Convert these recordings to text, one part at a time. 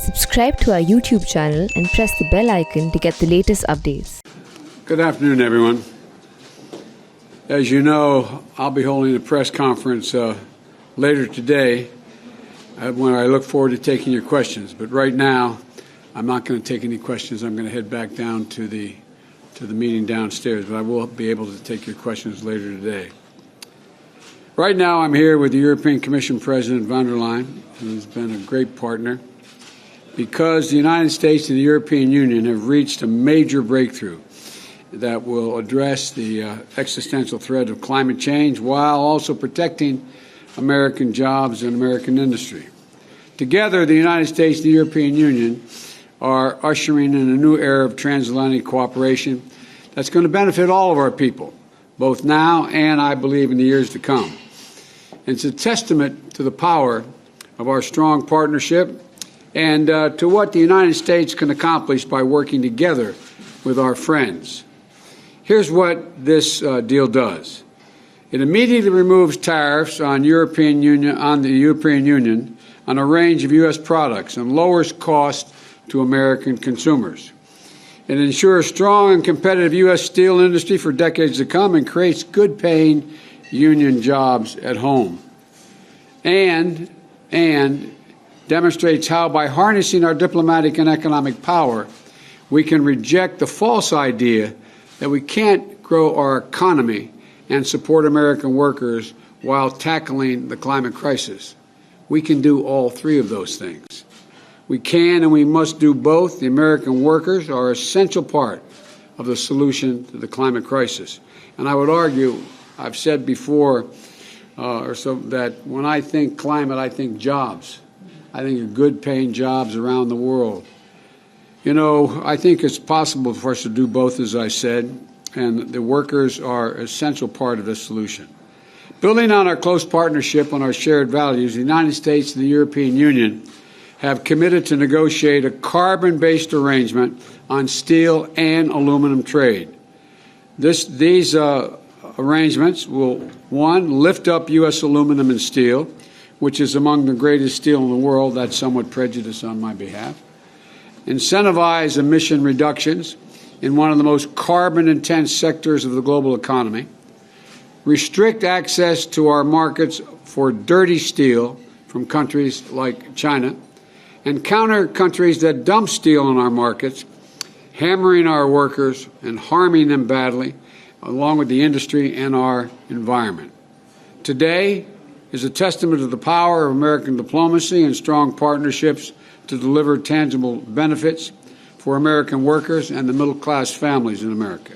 Subscribe to our YouTube channel and press the bell icon to get the latest updates. Good afternoon, everyone. As you know, I'll be holding a press conference later today when I look forward to taking your questions. But right now, I'm not going to take any questions. I'm going to head back down to the meeting downstairs, but I will be able to take your questions later today. Right now, I'm here with the European Commission President von der Leyen, who's been a great partner, because the United States and the European Union have reached a major breakthrough that will address the existential threat of climate change while also protecting American jobs and American industry. Together, the United States and the European Union are ushering in a new era of transatlantic cooperation that's going to benefit all of our people, both now and, I believe, in the years to come. And it's a testament to the power of our strong partnership and to what the United States can accomplish by working together with our friends. Here's what this deal does. It immediately removes tariffs on the European Union on a range of U.S. products and lowers costs to American consumers. It ensures strong and competitive U.S. steel industry for decades to come and creates good-paying union jobs at home. And demonstrates how, by harnessing our diplomatic and economic power, we can reject the false idea that we can't grow our economy and support American workers while tackling the climate crisis. We can do all three of those things. We can and we must do both. The American workers are an essential part of the solution to the climate crisis. And I would argue, I've said before, that when I think climate, I think jobs. I think of good-paying jobs around the world. You know, I think it's possible for us to do both, as I said, and the workers are an essential part of this solution. Building on our close partnership on our shared values, the United States and the European Union have committed to negotiate a carbon-based arrangement on steel and aluminum trade. These arrangements will, one, lift up U.S. aluminum and steel, which is among the greatest steel in the world. That's somewhat prejudice on my behalf. Incentivize emission reductions in one of the most carbon-intense sectors of the global economy. Restrict access to our markets for dirty steel from countries like China. And counter countries that dump steel in our markets, hammering our workers and harming them badly, along with the industry and our environment. Today is a testament to the power of American diplomacy and strong partnerships to deliver tangible benefits for American workers and the middle-class families in America.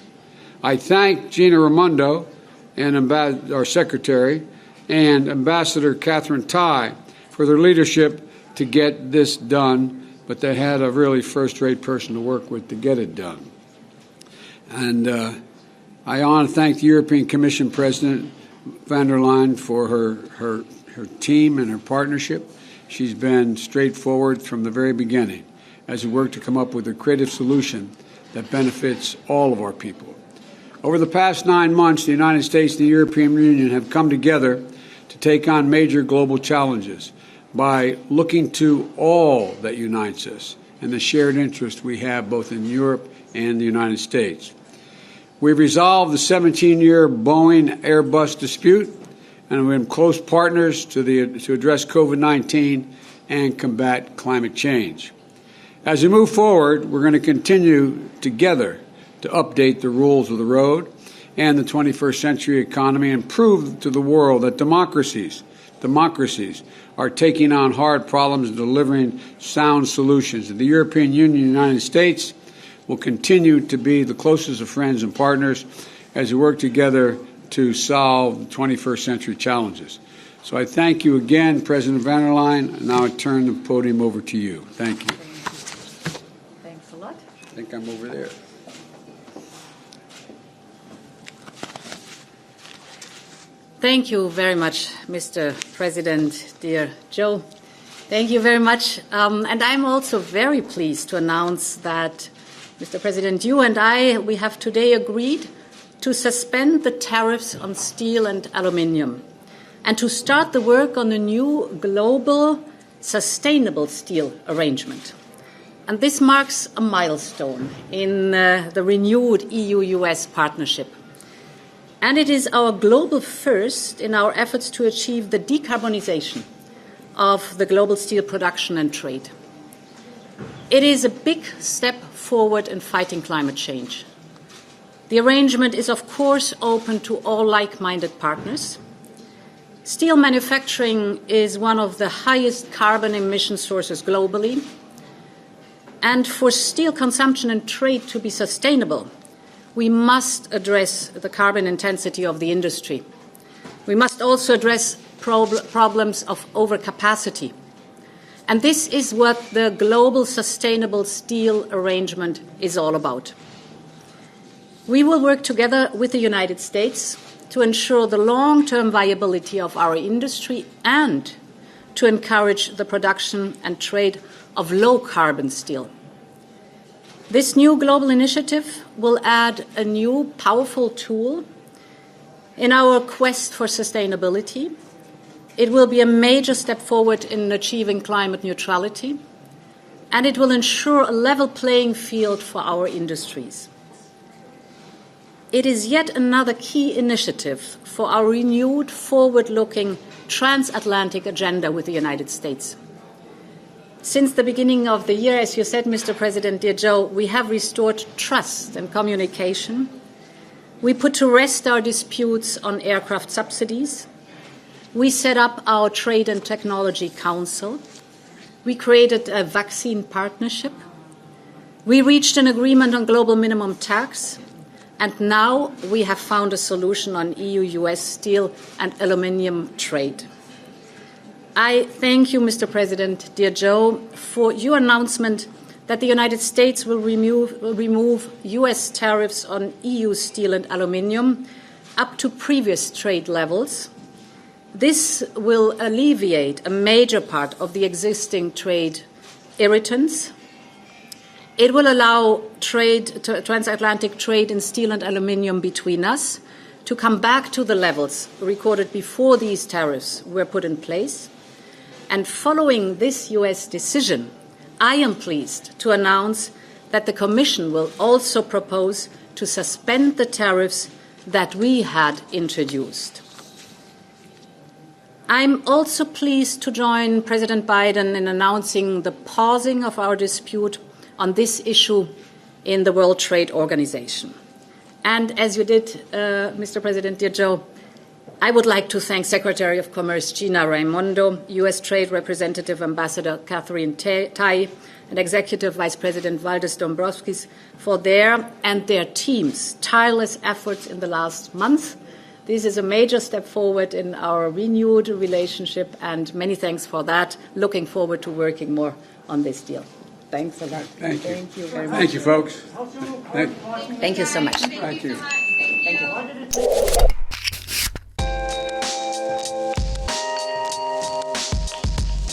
I thank Gina Raimondo, and our Secretary, and Ambassador Catherine Tai for their leadership to get this done, but they had a really first-rate person to work with to get it done. And I want to thank the European Commission President von der Leyen for her team and her partnership. She's been straightforward from the very beginning as we work to come up with a creative solution that benefits all of our people. Over the past 9 months, the United States and the European Union have come together to take on major global challenges by looking to all that unites us and the shared interest we have both in Europe and the United States. We've resolved the 17-year Boeing Airbus dispute, and we've been close partners to address COVID-19 and combat climate change. As we move forward, we're going to continue together to update the rules of the road and the 21st century economy and prove to the world that democracies are taking on hard problems and delivering sound solutions. The European Union and the United States will continue to be the closest of friends and partners as we work together to solve the 21st century challenges. So I thank you again, President von der Leyen, and now I turn the podium over to you. Thank you. Thanks a lot. I think I'm over there. Thank you very much, Mr. President, dear Joe. Thank you very much. And I'm also very pleased to announce that, Mr. President, you and we have today agreed to suspend the tariffs on steel and aluminium and to start the work on a new global sustainable steel arrangement. And this marks a milestone in the renewed EU-US partnership. And it is our global first in our efforts to achieve the decarbonization of the global steel production and trade. It is a big step forward in fighting climate change. The arrangement is, of course, open to all like-minded partners. Steel manufacturing is one of the highest carbon emission sources globally. And for steel consumption and trade to be sustainable, we must address the carbon intensity of the industry. We must also address problems of overcapacity. And this is what the global sustainable steel arrangement is all about. We will work together with the United States to ensure the long-term viability of our industry and to encourage the production and trade of low-carbon steel. This new global initiative will add a new powerful tool in our quest for sustainability. It will be a major step forward in achieving climate neutrality, and it will ensure a level playing field for our industries. It is yet another key initiative for our renewed, forward-looking transatlantic agenda with the United States. Since the beginning of the year, as you said, Mr. President, dear Joe, we have restored trust and communication. We put to rest our disputes on aircraft subsidies. We set up our Trade and Technology Council. We created a vaccine partnership. We reached an agreement on global minimum tax. And now we have found a solution on EU-US steel and aluminium trade. I thank you, Mr. President, dear Joe, for your announcement that the United States will remove US tariffs on EU steel and aluminium up to previous trade levels. This will alleviate a major part of the existing trade irritants. It will allow transatlantic trade in steel and aluminium between us to come back to the levels recorded before these tariffs were put in place. And following this US decision, I am pleased to announce that the Commission will also propose to suspend the tariffs that we had introduced. I'm also pleased to join President Biden in announcing the pausing of our dispute on this issue in the World Trade Organization. And as you did, Mr. President, dear Joe, I would like to thank Secretary of Commerce Gina Raimondo, U.S. Trade Representative Ambassador Catherine Tai, and Executive Vice President Valdis Dombrovskis for their and their team's tireless efforts in the last month. This is a major step forward in our renewed relationship, and many thanks for that. Looking forward to working more on this deal. Thanks a lot. Thank you. Thank you very much. Thank you, folks. Thank you so much. Thank you. Thank you.